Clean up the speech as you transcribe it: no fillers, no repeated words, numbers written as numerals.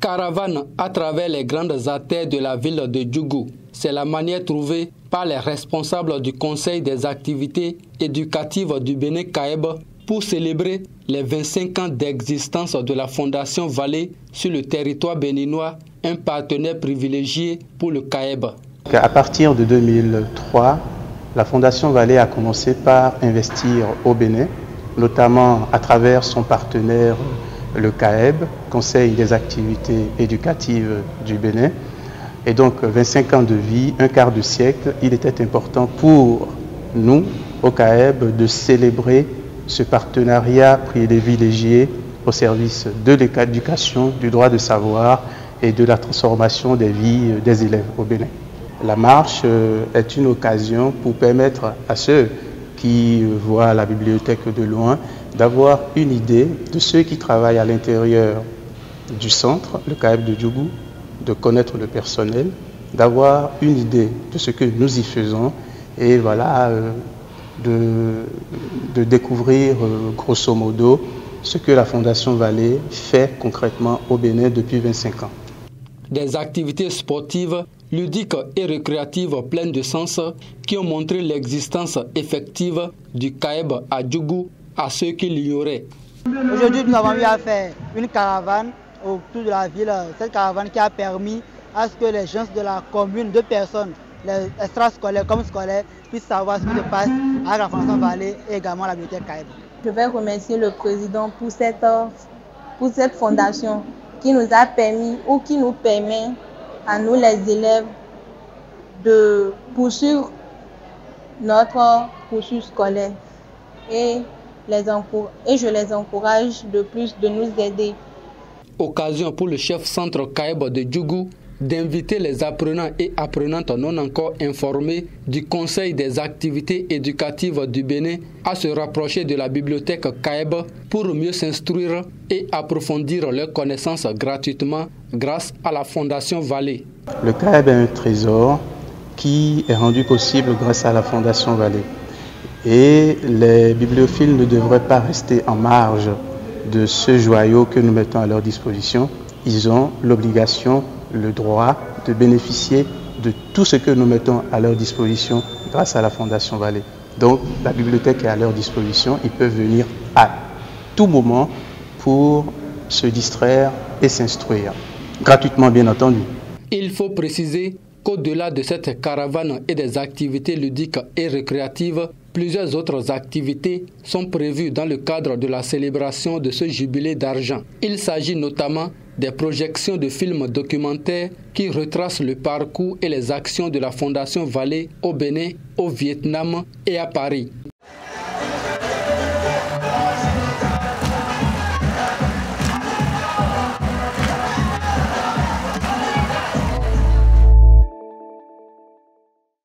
Caravane à travers les grandes artères de la ville de Djougou. C'est la manière trouvée par les responsables du Conseil des activités éducatives du Bénin CAEB pour célébrer les 25 ans d'existence de la Fondation Vallée sur le territoire béninois, un partenaire privilégié pour le CAEB. À partir de 2003, la Fondation Vallée a commencé par investir au Bénin, notamment à travers son partenaire le CAEB, Conseil des activités éducatives du Bénin. Et donc 25 ans de vie, un quart de siècle, il était important pour nous, au CAEB, de célébrer ce partenariat privilégié au service de l'éducation, du droit de savoir et de la transformation des vies des élèves au Bénin. La marche est une occasion pour permettre à ceux qui voient la bibliothèque de loin d'avoir une idée de ceux qui travaillent à l'intérieur du centre, le CAEB de Djougou, de connaître le personnel, d'avoir une idée de ce que nous y faisons et voilà, de découvrir grosso modo ce que la Fondation Vallée fait concrètement au Bénin depuis 25 ans. Des activités sportives, ludiques et récréatives pleines de sens qui ont montré l'existence effective du CAEB à Djougou à ceux qui l'ignoraient. Aujourd'hui, nous avons eu à faire une caravane autour de la ville. Cette caravane qui a permis à ce que les gens de la commune, de personnes, les extrascolaires comme scolaires, puissent savoir ce qui se passe à la Fondation Vallée et également à la bibliothèque CAEB. Je vais remercier le président pour cette fondation qui nous a permis ou qui nous permet à nous les élèves de poursuivre notre cursus scolaire et je les encourage de plus de nous aider. Occasion pour le chef centre CAEB de Djougou d'inviter les apprenants et apprenantes non encore informés du Conseil des activités éducatives du Bénin à se rapprocher de la bibliothèque CAEB pour mieux s'instruire et approfondir leurs connaissances gratuitement grâce à la Fondation Vallée. Le CAEB est un trésor qui est rendu possible grâce à la Fondation Vallée. Et les bibliophiles ne devraient pas rester en marge de ce joyau que nous mettons à leur disposition. Ils ont l'obligation, le droit de bénéficier de tout ce que nous mettons à leur disposition grâce à la Fondation Vallée. Donc la bibliothèque est à leur disposition, ils peuvent venir à tout moment pour se distraire et s'instruire, gratuitement bien entendu. Il faut préciser qu'au-delà de cette caravane et des activités ludiques et récréatives, plusieurs autres activités sont prévues dans le cadre de la célébration de ce jubilé d'argent. Il s'agit notamment des projections de films documentaires qui retracent le parcours et les actions de la Fondation Vallée au Bénin, au Vietnam et à Paris.